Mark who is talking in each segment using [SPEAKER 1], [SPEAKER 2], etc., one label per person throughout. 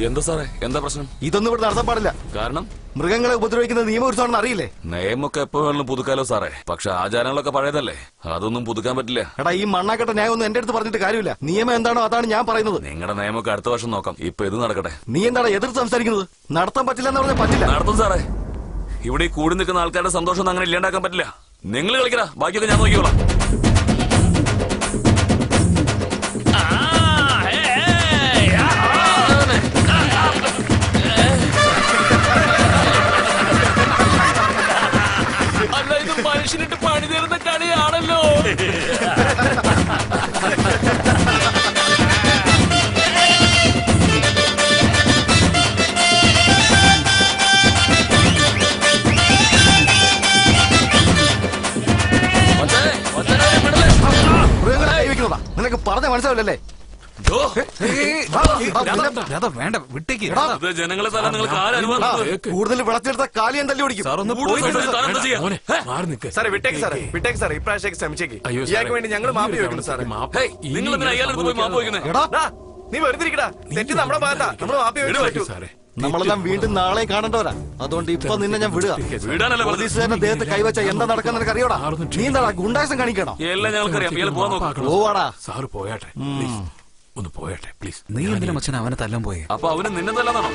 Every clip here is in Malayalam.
[SPEAKER 1] എന്താ സാറേ, എന്താ പ്രശ്നം?
[SPEAKER 2] ഇതൊന്നും ഇവിടെ നടത്താൻ പാടില്ല.
[SPEAKER 1] കാരണം
[SPEAKER 2] മൃഗങ്ങളെ ഉപദ്രവിക്കുന്ന നിയമവിരുദ്ധമാണെന്ന് അറിയില്ലേ?
[SPEAKER 1] നിയമമൊക്കെ എപ്പോ വേണമെങ്കിലും പുതുക്കാലോ സാറേ. പക്ഷെ ആചാരങ്ങളൊക്കെ പഴയതല്ലേ, അതൊന്നും പുതുക്കാൻ പറ്റില്ല.
[SPEAKER 2] എടാ, ഈ മണ്ണാക്കട്ട ന്യായം ഒന്നും എന്റെ അടുത്ത് പറഞ്ഞിട്ട് കാര്യമില്ല. നിയമം എന്താണോ അതാണ് ഞാൻ പറയുന്നത്.
[SPEAKER 1] നിങ്ങളുടെ നിയമമൊക്കെ അടുത്ത വർഷം നോക്കാം. ഇപ്പൊ ഇത് നടക്കട്ടെ.
[SPEAKER 2] നീ എന്താണ് എതിർത്ത് സംസാരിക്കുന്നത്? നടത്താൻ പറ്റില്ല എന്ന് പറഞ്ഞാൽ പറ്റില്ല.
[SPEAKER 1] നടത്തും സാറേ. ഇവിടെ ഈ കൂടി നിൽക്കുന്ന ആൾക്കാരുടെ സന്തോഷം അങ്ങനെ ഇല്ലാണ്ടാക്കാൻ പറ്റില്ല. നിങ്ങൾ കളിക്കടാ, ബാക്കിയൊക്കെ ഞാൻ നോക്കിക്കോളാം. മനുഷ്യനിട്ട് പണി തരുന്ന കളിയാണല്ലോ.
[SPEAKER 2] നിനക്ക് പറഞ്ഞ മനസ്സിലാവില്ലല്ലേ?
[SPEAKER 1] ജനങ്ങളെ സ്ഥലം നിങ്ങൾക്ക് ആരും
[SPEAKER 2] കൂടുതൽ വിളച്ചെടുത്ത കാലിയം തല്ലി ഓടിക്കും.
[SPEAKER 3] ഇപ്രാവശ്യം ശ്രമിച്ചേക്ക്. ഇയാൾക്ക് വേണ്ടി ഞങ്ങൾ മാപ്പ് ചോദിക്കുന്നു സാറേ.
[SPEAKER 1] നിങ്ങൾ അയാൾക്ക് പോയി മാപ്പ് ചോദിക്കുന്നത്?
[SPEAKER 3] നീ വെറുതെ തെറ്റ് നമ്മുടെ ഭാഗത്താ. നമ്മൾ മാപ്പ് ചോദിച്ചു.
[SPEAKER 2] നമ്മളെല്ലാം വീണ്ടും നാളെ കാണേണ്ടവരാ. അതുകൊണ്ട് ഇപ്പൊ നിന്നെ ഞാൻ വിടുക. പോലീസുകാരുടെ ദേഹത്ത് കൈവച്ച എന്താ നടക്കാൻ നിനക്ക് അറിയോടാ? നീ എന്താ ഗുണ്ടാസം കാണിക്കണോ?
[SPEAKER 1] എല്ലാം ഞങ്ങൾക്കറിയാം.
[SPEAKER 2] പോവാടാ.
[SPEAKER 4] സാറ് പോയാട്ടെ, ഒന്ന് പോയാട്ടെ പ്ലീസ്.
[SPEAKER 5] നീ എന്തിനാ മച്ചൻ അവനെ തല്ലാൻ പോയി?
[SPEAKER 1] അപ്പൊ അവന് നിന്നെ തല്ലാന്നാണോ?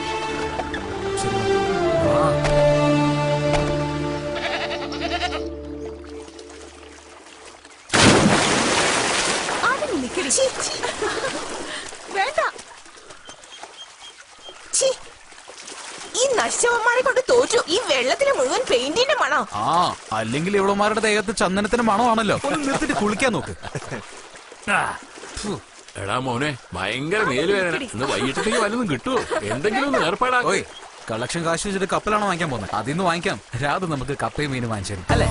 [SPEAKER 6] വേണ്ട, ഈ നശിച്ചവന്മാരെ കൊണ്ട് തോറ്റു. ഈ വെള്ളത്തിന് മുഴുവൻ പെയിന്റിന്റെ മണം.
[SPEAKER 5] അല്ലെങ്കിൽ ഇവളമാരുടെ ദേഹത്ത് ചന്ദനത്തിന്റെ മണമാണല്ലോ. ഒന്ന് നിർത്തിട്ട് കുളിക്കാൻ നോക്ക്.
[SPEAKER 4] എടാ മോനെ, ഭയങ്കര മേലുവേദന. ഇന്ന് വൈകിട്ടത്തേക്ക് വല്ലതും കിട്ടുമോ? എന്തെങ്കിലും ഒന്ന് ഏർപ്പാടാക്കോ.
[SPEAKER 5] കളക്ഷൻ കാശ് വെച്ചിട്ട് കപ്പലാണോ വാങ്ങിക്കാൻ പോകുന്നത്? അതിന്ന് വാങ്ങിക്കാം. രാത് നമുക്ക് കപ്പയും മീനും വാങ്ങിച്ചു തരും അല്ലേ?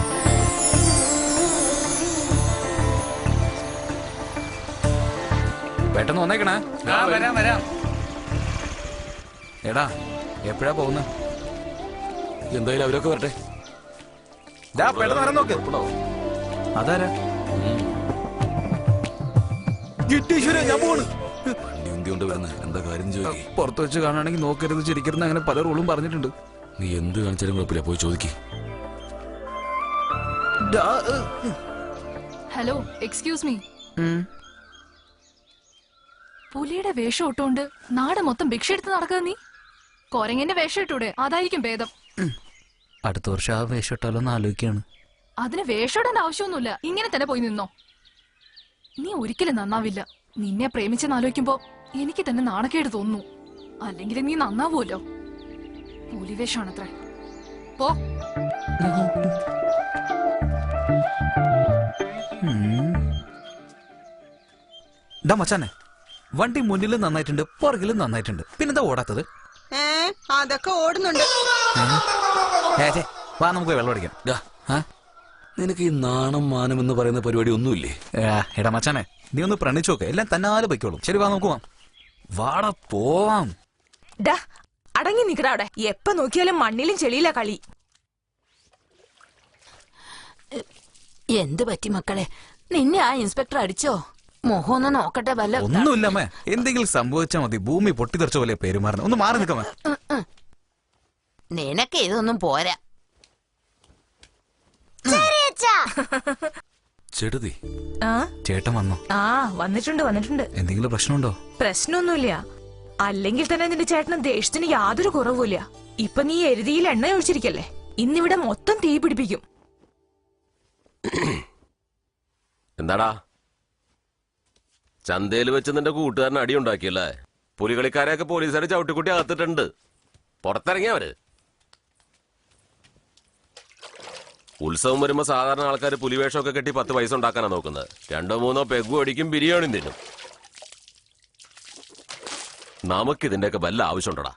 [SPEAKER 5] പെട്ടെന്ന് വന്നേക്കണേ. വരാം. എടാ, എപ്പോഴാ പോകുന്നത്?
[SPEAKER 1] എന്തായാലും അവരൊക്കെ വരട്ടെ.
[SPEAKER 5] പെട്ടെന്ന് വരാൻ നോക്ക്. അതാരാ? ഞാൻ പോണ്.
[SPEAKER 1] എന്താ കാര്യം ചോദിക്കും.
[SPEAKER 5] പുറത്ത് വെച്ച് കാണുകയാണെങ്കിൽ നോക്കരുത്, ചിരിക്കരുത്, അങ്ങനെ പല റൂളും പറഞ്ഞിട്ടുണ്ട്.
[SPEAKER 1] നീ എന്ത് കാണിച്ചാലും കുഴപ്പമില്ല, പോയി ചോദിക്കേ.
[SPEAKER 7] Hello, excuse me. പുലിയുടെ വേഷം ഇട്ടുകൊണ്ട് നാട് മൊത്തം ഭിക്ഷ എടുത്ത് നടക്കുക നീ. കൊരങ്ങന്റെ വേഷം ഇട്ടൂടെ? അതായിരിക്കും ഭേദം.
[SPEAKER 5] അടുത്ത വർഷം ആ വേഷം ഇട്ടാലോന്ന് ആലോചിക്കാണ്.
[SPEAKER 7] അതിന് വേഷം ഇടേണ്ട ആവശ്യമൊന്നുമില്ല, ഇങ്ങനെ തന്നെ പോയി നിന്നോ. നീ ഒരിക്കലും നന്നാവില്ല. നിന്നെ പ്രേമിച്ചെന്ന് ആലോചിക്കുമ്പോ എനിക്ക് തന്നെ നാണക്കേട് തോന്നുന്നു. അല്ലെങ്കിൽ നീ നന്നാവൂല്ലോ. പുലിവേഷാണത്രേ. പോ.
[SPEAKER 5] മച്ചാനെ, വണ്ടി മുന്നിലും നന്നായിട്ടുണ്ട്, പുറകിലും നന്നായിട്ടുണ്ട്. പിന്നെന്താ ഓടാത്തത്?
[SPEAKER 6] അതൊക്കെ ഓടുന്നുണ്ട്.
[SPEAKER 5] വാ, നമുക്ക് വെള്ളം അടിക്കാം.
[SPEAKER 1] നിനക്ക് ഈ നാണം മാനം എന്ന് പറയുന്ന പരിപാടി ഒന്നുമില്ലേ?
[SPEAKER 5] എടാ മച്ചാനെ, നീ ഒന്ന് പ്രണയിച്ചു നോക്ക്, എല്ലാം തന്നാലെ പൊയ്ക്കോളും. ശരി, വാ നമുക്ക് പോവാം. വാടാ, പോവാം.
[SPEAKER 6] അടങ്ങി നിക്കടാ അവിടെ. എപ്പ നോക്കിയാലും മണ്ണിലും ചെളിയിലാ കളി.
[SPEAKER 8] എന്ത് പറ്റി മക്കളെ? നിന്നെ ആ ഇൻസ്പെക്ടർ അടിച്ചോ? മുഖം ഒന്ന് നോക്കട്ടെ. വല്ല
[SPEAKER 5] ഒന്നുമില്ലമ്മേ, എന്തെങ്കിലും സംഭവിച്ചാ മതി. ഭൂമി പൊട്ടിത്തെറിച്ച പോലെ പെരുമാറുന്നു. ഒന്ന് മാറി നിൽക്കാമേ.
[SPEAKER 8] നിനക്ക് ഇതൊന്നും പോരാ.
[SPEAKER 1] ചെടുതി,
[SPEAKER 5] ചേട്ടൻ വന്നോ?
[SPEAKER 6] വന്നിട്ടുണ്ട്.
[SPEAKER 5] എന്തെങ്കിലും പ്രശ്നമുണ്ടോ?
[SPEAKER 6] പ്രശ്നമൊന്നുമില്ല. അല്ലെങ്കിൽ തന്നെ നിന്റെ ചേട്ടന് ദേഷ്യത്തിന് യാതൊരു കുറവുമില്ല. ഇപ്പൊ നീ എരുതിയിൽ എണ്ണ ഒഴിച്ചിരിക്കല്ലേ, ഇന്നിവിടെ മൊത്തം തീ പിടിപ്പിക്കും.
[SPEAKER 9] എന്താടാ, ചന്തയിൽ വെച്ച് നിന്റെ കൂട്ടുകാരൻ അടിയുണ്ടാക്കിയല്ലേ? പുലികളിക്കാരെയൊക്കെ പോലീസുകാരെ ചവിട്ടിക്കുട്ടി അകത്തിട്ടുണ്ട്. പുറത്തിറങ്ങിയവര്. ഉത്സവം വരുമ്പോ സാധാരണ ആൾക്കാർ പുലിവേഷമൊക്കെ കെട്ടി 10 പൈസ ഉണ്ടാക്കാനാ നോക്കുന്നത്. 2-3 പെഗും അടിക്കും, ബിരിയാണിയും തിന്നും. നമുക്കിതിന്റെയൊക്കെ വല്ല ആവശ്യമുണ്ടടാ?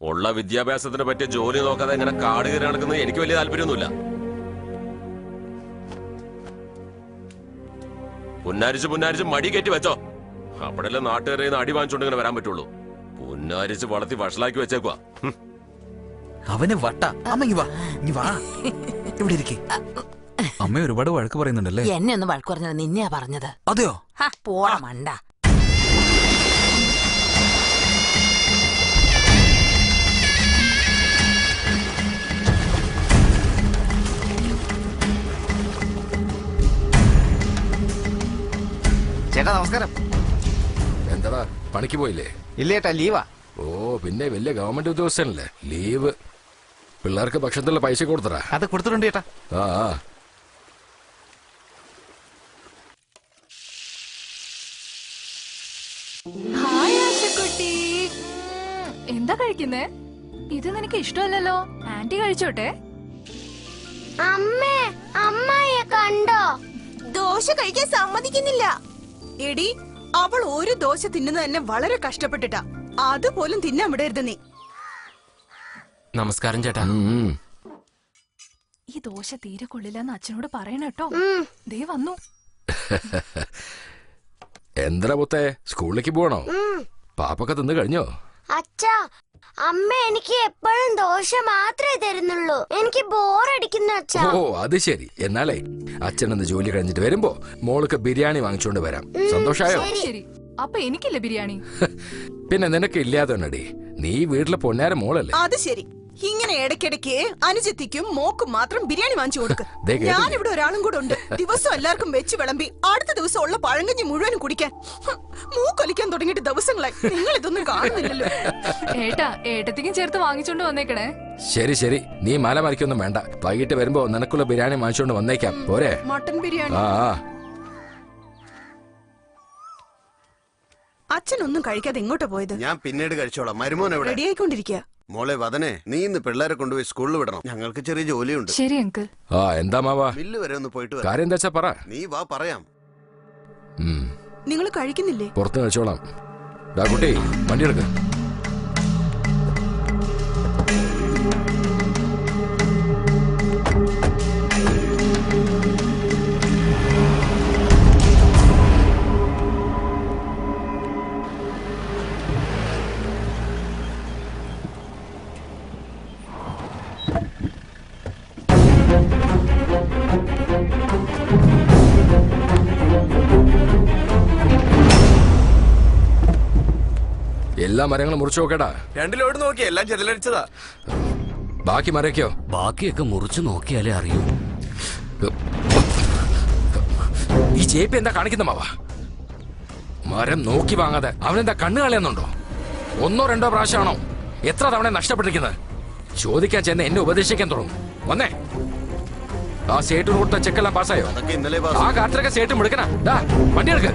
[SPEAKER 9] ഉള്ള വിദ്യാഭ്യാസത്തിനെ പറ്റിയ ജോലി നോക്കാതെ ഇങ്ങനെ കാട് കയറി നടക്കുന്നത് എനിക്ക് വലിയ താല്പര്യമൊന്നുമില്ല. പുന്നാരിച്ച് മടി കയറ്റി വെച്ചോ. അപ്പോഴല്ലേ നാട്ടുകാരെ അടി വാങ്ങിച്ചോണ്ട് ഇങ്ങനെ വരാൻ പറ്റുള്ളൂ. പുന്നാരിച്ച് വളർത്തി വഷളാക്കി വെച്ചേക്കുവാ.
[SPEAKER 5] അവന് വട്ട. അമ്മ വാ, ഇവിടെ ഇരിക്കേ. അമ്മ ഒരുപാട് വഴക്ക് പറയുന്നുണ്ടല്ലേ?
[SPEAKER 8] എന്നെ ഒന്ന് വഴക്ക് പറഞ്ഞത് നിന്നെയാ പറഞ്ഞത്.
[SPEAKER 5] അതെയോ?
[SPEAKER 8] പോടാ മണ്ട.
[SPEAKER 2] ചേട്ടാ നമസ്കാരം.
[SPEAKER 4] എന്താടാ പണിക്ക് പോയില്ലേ?
[SPEAKER 2] ഇല്ല ചേട്ടാ, ലീവാ.
[SPEAKER 4] ഓ പിന്നെ വലിയ ഗവൺമെന്റ് ഉദ്യോഗസ്ഥനല്ലേ, ലീവ്. പിള്ളേർക്ക് ഭക്ഷണത്തിലുള്ള പൈസ കൊടുത്തടാ.
[SPEAKER 2] അത് കൊടുത്തിട്ടുണ്ട് ചേട്ടാ.
[SPEAKER 4] ആ
[SPEAKER 7] ഹായ് ആശക്കുട്ടി. എന്താ കഴിക്കുന്നേ? ഇത് നിനക്ക് ഇഷ്ടമല്ലല്ലോ. ആന്റി കഴിച്ചോട്ടെ.
[SPEAKER 10] അമ്മേ, അമ്മയെ കണ്ടോ?
[SPEAKER 11] ദോശ കഴിക്കാൻ സമ്മതിക്കുന്നില്ല. എടി, അവൾ ഒരു ദോശ തിന്നുന്നത് തന്നെ വളരെ കഷ്ടപ്പെട്ടിട്ടാ. അതുപോലും തിന്നാൻ വിടരുത് നീ.
[SPEAKER 3] നമസ്കാരം ചേട്ടാ.
[SPEAKER 7] ഈ ദോശ തീരെ കൊള്ളില്ലെന്ന് അച്ഛനോട് പറയണ കേട്ടോ. ദേ വന്നു.
[SPEAKER 4] എന്താ പുത്തേ, സ്കൂളിലേക്ക് പോകണോ? പാപ്പൊക്കെ തിന്നു കഴിഞ്ഞോ?
[SPEAKER 10] അച്ഛാ, അമ്മ എനിക്ക് എപ്പോഴും ദോശ മാത്രമേ തരുന്നുള്ളൂ. എനിക്ക് ബോറടിക്കുന്നു അച്ഛാ.
[SPEAKER 4] ഓ അത് ശരി. എന്നാലേ അച്ഛനൊന്ന് ജോലി കഴിഞ്ഞിട്ട് വരുമ്പോ മോൾക്ക് ബിരിയാണി വാങ്ങിച്ചോണ്ട് വരാം. സന്തോഷായോ?
[SPEAKER 7] ശരി. അപ്പൊ എനിക്കില്ലേ ബിരിയാണി?
[SPEAKER 4] പിന്നെ നിനക്ക് ഇല്ലാതെ നീ വീട്ടിലെ പൊന്നാര മോളല്ലേ?
[SPEAKER 11] അത് ശരി. ഇങ്ങനെ ഇടയ്ക്കിടയ്ക്ക് അനുജത്തിക്കും മോക്കും മാത്രം ബിരിയാണി വാങ്ങിച്ചു കൊടുക്കും.
[SPEAKER 4] ദേ കേട്ടില്ലേ?
[SPEAKER 11] ഞാനിവിടെ ഒരാളും കൂടെ ഉണ്ട്. ദിവസം എല്ലാവർക്കും വെച്ച് വിളമ്പി അടുത്ത ദിവസം ഉള്ള പഴങ്കഞ്ഞി മുഴുവനും കുടിക്കാൻ. മൂക്കൊലിക്കാൻ തുടങ്ങിയിട്ട് ദിവസങ്ങളായി. നിങ്ങൾ ഇതൊന്നും കാണുന്നില്ലല്ലോ.
[SPEAKER 7] ഏട്ടാ, ഏട്ടത്തിക്കും ചേർത്ത് വാങ്ങിച്ചോണ്ട് വന്നേക്കണേ.
[SPEAKER 4] ശരി ശരി, നീ മല മറിക്കൊന്നും വേണ്ട. വൈകിട്ട് വരുമ്പോ നിനക്കുള്ള ബിരിയാണി വാങ്ങിച്ചോണ്ട് വന്നേക്കാം, പോരെ?
[SPEAKER 11] മട്ടൻ ബിരിയാണി.
[SPEAKER 4] ആ
[SPEAKER 11] അച്ഛനൊന്നും കഴിക്കാതെ എങ്ങോട്ടാ പോയത്?
[SPEAKER 12] ഞാൻ പിന്നീട് കഴിച്ചോളാം. മരുമോൻ എവിടെ?
[SPEAKER 11] റെഡി ആയിക്കൊണ്ടിരിക്കുക.
[SPEAKER 12] മോളെ വദനെ, നീ ഇന്ന് പിള്ളേരെ കൊണ്ടുപോയി സ്കൂളിൽ വിടണം. ഞങ്ങൾക്ക് ചെറിയ ജോലിയുണ്ട്.
[SPEAKER 7] ശരി അങ്കിൾ.
[SPEAKER 4] ആ എന്താ മാവാ?
[SPEAKER 12] മില്ല് വരെ ഒന്ന് പോയിട്ട് വരാം.
[SPEAKER 4] കാര്യം എന്താ പറ.
[SPEAKER 12] നീ വാ, പറയാം.
[SPEAKER 11] നിങ്ങൾ കഴിക്കുന്നില്ലേ?
[SPEAKER 4] പുറത്ത് കഴിച്ചോളാം. കുട്ടി വണ്ടി എടുക്ക. എല്ലാ മരങ്ങളും മുറിച്ചു നോക്കടാ.
[SPEAKER 3] രണ്ടിലോട്ട് നോക്കി, എല്ലാം ചെതലടിച്ചതാ.
[SPEAKER 4] ബാക്കി മരക്കോ?
[SPEAKER 13] ബാക്കിയൊക്കെ മുറിച്ചു നോക്കിയാലേ അറിയൂ.
[SPEAKER 4] ഈ ചേപ്പി എന്താ കാണിക്കുന്ന മാവാ? മരം നോക്കി വാങ്ങാതെ അവനെന്താ കണ്ണു കളയുന്നുണ്ടോ? 1 2 പ്രാവശ്യമാണോ? എത്ര തവണ നഷ്ടപ്പെട്ടിരിക്കുന്നത്? ചോദിക്കാൻ ചെന്ന് എന്നെ ഉപദേശിക്കാൻ തുടങ്ങും. വന്നേ, ആ സേട്ടിന് കൊടുത്ത ചെക്കെല്ലാം പാസ്സായോ? ആ കാട്ടിലൊക്കെ സേട്ടും എടുക്കണ. വണ്ടി എടുക്ക.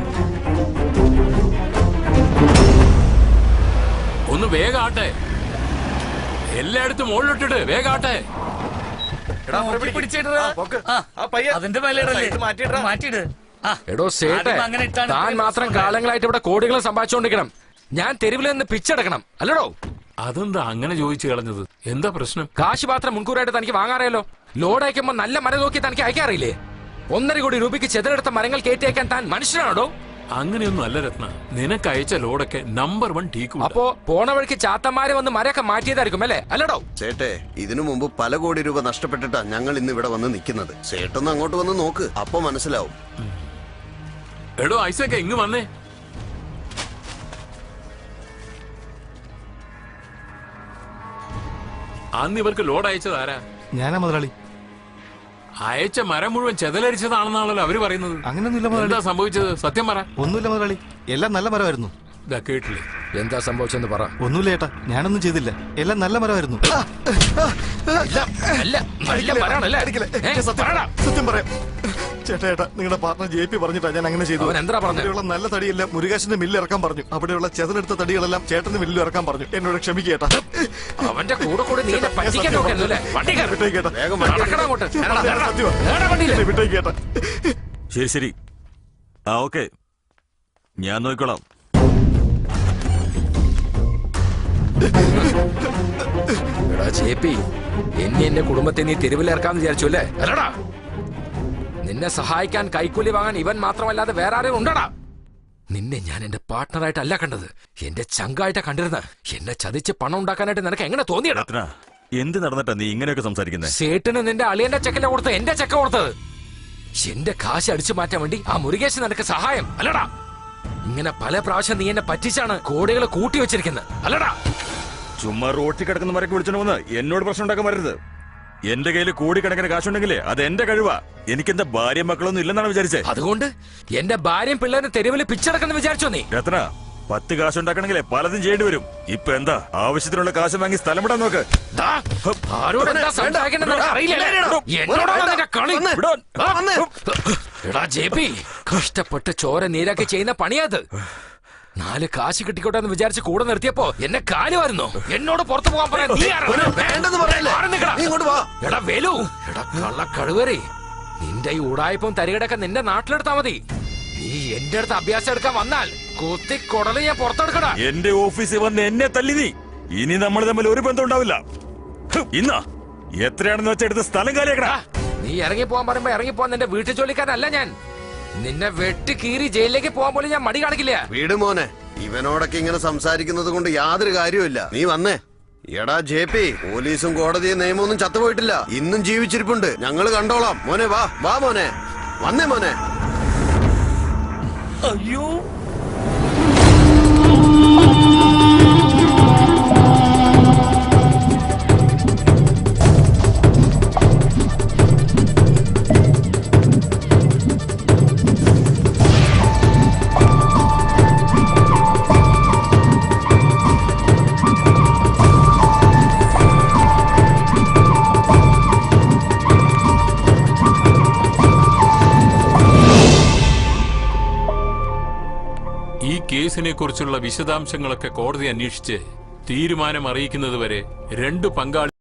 [SPEAKER 4] ഒന്ന് വേഗാട്ടെ, എല്ലായിടത്തും മുകളിലിട്ടിട്ട് വേഗാട്ടെ.
[SPEAKER 13] അതിന്റെ മാറ്റിയിട്.
[SPEAKER 4] എടോ സേട്ടെ, താൻ മാത്രം കാലങ്ങളായിട്ട് ഇവിടെ കോടികൾ സമ്പാദിച്ചുകൊണ്ടിരിക്കണം. ഞാൻ തെരുവിൽ നിന്ന് പിച്ചെടുക്കണം, അല്ലടോ?
[SPEAKER 1] അതെന്താ അങ്ങനെ ചോദിച്ചു കളഞ്ഞത്? എന്താ പ്രശ്നം?
[SPEAKER 4] കാശ് മാത്രം മുൻകൂറായിട്ട് തനിക്ക് വാങ്ങാറിയല്ലോ. ലോഡ് അയക്കുമ്പോ നല്ല മരം നോക്കി തനിക്ക് അയക്കാറില്ലേ? 1.5 കോടി രൂപയ്ക്ക് ചെതലെടുത്ത മരങ്ങൾ കയറ്റി അയക്കാൻ താൻ മനുഷ്യനാണോ?
[SPEAKER 1] അങ്ങനെയൊന്നും അല്ല രത്ന, നിനക്ക് അയച്ച ലോഡൊക്കെ നമ്പർ 1 ടീക്ക്.
[SPEAKER 4] അപ്പോ പോണ വഴിക്ക് ചാത്തന്മാരെ വന്ന് മരമൊക്കെ മാറ്റിയതായിരിക്കും അല്ലേ, അല്ലടോ?
[SPEAKER 12] ചേട്ടെ, ഇതിനു മുമ്പ് പല കോടി രൂപ നഷ്ടപ്പെട്ടിട്ടാ ഞങ്ങൾ ഇന്ന് ഇവിടെ വന്ന് നിൽക്കുന്നത്. ചേട്ടൊന്ന് അങ്ങോട്ട് വന്ന് നോക്ക്, അപ്പൊ മനസ്സിലാവും.
[SPEAKER 1] എടോ ഐസൊക്കെ ഇങ്ങ് വന്നേ. അന്ന് ഇവർക്ക് ലോഡ് അയച്ചത് ആരാ?
[SPEAKER 2] ഞാനാ മുതലാളി.
[SPEAKER 1] അയച്ച മരം മുഴുവൻ ചെതലരിച്ചതാണെന്നാണല്ലോ അവര് പറയുന്നത്.
[SPEAKER 2] അങ്ങനെയൊന്നുമില്ല മുതലാളി.
[SPEAKER 1] എന്താ സംഭവിച്ചത്? സത്യം പറ.
[SPEAKER 2] ഒന്നുമില്ല മുതലാളി, എല്ലാം നല്ല മരമായിരുന്നു.
[SPEAKER 1] കേട്ടില്ലേ?
[SPEAKER 4] എന്താ സംഭവിച്ചെന്ന് പറ.
[SPEAKER 2] ഒന്നുമില്ല ഏട്ടാ, ഞാനൊന്നും ചെയ്തില്ല. എല്ലാം നല്ല മരമായിരുന്നു. സത്യം പറയാം ചേട്ടാ, ഏട്ടാ, നിങ്ങളുടെ പാർട്ണർ JP പറഞ്ഞിട്ടാ ഞാൻ അങ്ങനെ ചെയ്തു. അവിടെയുള്ള നല്ല തടിയെല്ലാം മുരുകാശിന്റെ മില്ല് ഇറക്കാൻ പറഞ്ഞു. അവിടെയുള്ള ചെതലെടുത്ത തടികളെല്ലാം ചേട്ടന്റെ മില്ല് ഇറക്കാൻ പറഞ്ഞു. എന്നോട് ക്ഷമിക്കേട്ടാ.
[SPEAKER 4] അവന്റെ കൂടെ കൂടെ
[SPEAKER 2] വിട്ടേക്കേട്ടാ.
[SPEAKER 14] ശരി ശരി, ആ ഓക്കെ, ഞാൻ നോക്കിക്കോളാം.
[SPEAKER 4] JP, എന്റെ കുടുംബത്തെ നീ തെരുവിലിറക്കാന്ന് വിചാരിച്ചു അല്ലേ? അല്ലടാ, നിന്നെ സഹായിക്കാൻ കൈക്കൂലി വാങ്ങാൻ ഇവൻ മാത്രമല്ലാതെ വേറെ ആരും ഉണ്ടടാ. നിന്നെ ഞാൻ എന്റെ പാർട്ട്ണറായിട്ടല്ല കണ്ടത്, എന്റെ ചങ്കായിട്ടാ കണ്ടിരുന്നത്. എന്നെ ചതിച്ച് പണം ഉണ്ടാക്കാനായിട്ട് നിനക്ക് എങ്ങനെ തോന്നിയടാ?
[SPEAKER 14] എന്ത് നടന്നിട്ടാ നീ ഇങ്ങനെയൊക്കെ സംസാരിക്കുന്നത്?
[SPEAKER 4] സേട്ടിന് നിന്റെ അളിയന്റെ ചെക്കല്ല കൊടുത്തത്, എന്റെ ചെക്ക കൊടുത്തത്. എന്റെ കാശ് അടിച്ചു മാറ്റാൻ വേണ്ടി ആ മുരുകേശൻ നിനക്ക് സഹായം അല്ലടാ. ഇങ്ങനെ പല പ്രാവശ്യം നീ എന്നെ പറ്റിച്ചാണ് കോടികൾ കൂട്ടി വെച്ചിരിക്കുന്നത്, അല്ലടാ?
[SPEAKER 14] ചുമ്മാ റോട്ടിൽ കിടക്കുന്ന മരക്ക് വിളിച്ചോണ്ട് വന്ന് എന്നോട് പ്രശ്നം ഉണ്ടാക്കാൻ വരരുത്. എന്റെ കയ്യിൽ കോടിക്കണക്കിന് കാശുണ്ടെങ്കിലേ അത് എന്റെ കഴിവാ. എനിക്കെന്താ ഭാര്യയും മക്കളൊന്നും ഇല്ലെന്നാണ് വിചാരിച്ചേ.
[SPEAKER 4] അതുകൊണ്ട് എന്റെ ഭാര്യയും പിള്ളേരും തെരുവിൽ പിച്ചടക്കെന്ന് വിചാരിച്ചോ നീ?
[SPEAKER 14] രത്ന 10 കാശുണ്ടാക്കണമെങ്കിലേ പലതും ചെയ്യേണ്ടി വരും. ഇപ്പൊ എന്താ ആവശ്യത്തിനുള്ള കാശ് വാങ്ങി സ്ഥലം വിടാൻ നോക്ക്.
[SPEAKER 4] ആരോട് എന്താ സംസാരിക്കണമെന്ന് അറിയില്ലല്ലേ? എന്നോടാണോ നിന്റെ കളി? എടാ ജെപി, കഷ്ടപ്പെട്ട് ചോര നീരാക്കി ചെയ്യുന്ന പണിയാത്. 4 കാശ് കിട്ടിക്കോട്ടെ എന്ന് വിചാരിച്ച് കൂടെ നിർത്തിയപ്പോ എന്നെ കാലുമായിരുന്നു. എന്നോട് പുറത്തു പോകാൻ പറയാൻ നീ എടാ വേലു, എടാ കള്ള കഴുവരെ, നിന്റെ ഈ ഉടായ്പം തരികടൊക്കെ നിന്റെ നാട്ടിലെടുത്താ മതി. നീ എന്റെ അടുത്ത് അഭ്യാസം എടുക്കാൻ വന്നാൽ കുത്തി കൊടല് ഞാൻ പുറത്തെടുക്കടാ.
[SPEAKER 14] എന്റെ ഓഫീസിൽ വന്ന് എന്നെ തല്ലി നീ. ഇനി നമ്മൾ തമ്മിൽ ഒരു ബന്ധം ഉണ്ടാവില്ല. ഇന്നാ എത്രയാണെന്ന് വെച്ചെടുത്ത് സ്ഥലം കാലിയാക്കടാ.
[SPEAKER 4] നീ ഇറങ്ങി പോവാൻ പറയുമ്പോ ഇറങ്ങി പോവാൻ നിന്റെ വീട്ടിൽ ജോലിക്കാരനല്ല ഞാൻ. നിന്നെ വെട്ടി കീറി ജയിലിലേക്ക് പോകാൻ പോലും ഞാൻ മടി കാണിക്കില്ല.
[SPEAKER 12] വീട് മോനെ, ഇവനോടൊക്കെ ഇങ്ങനെ സംസാരിക്കുന്നത് കൊണ്ട് യാതൊരു കാര്യവുമില്ല. നീ വന്നേ. എടാ ജെ.പി., പോലീസും കോടതിയും നിയമമൊന്നും ചത്തുപോയിട്ടില്ല, ഇന്നും ജീവിച്ചിരിപ്പുണ്ട്. ഞങ്ങൾ കണ്ടോളാം. മോനെ വാ, വാ മോനെ, വന്നേ മോനെ.
[SPEAKER 13] അയ്യോ,
[SPEAKER 15] കേസിനെ കുറിച്ചുള്ള വിശദാംശങ്ങളൊക്കെ കോടതി അന്വേഷിച്ച് തീരുമാനം അറിയിക്കുന്നതുവരെ 2 പങ്കാളി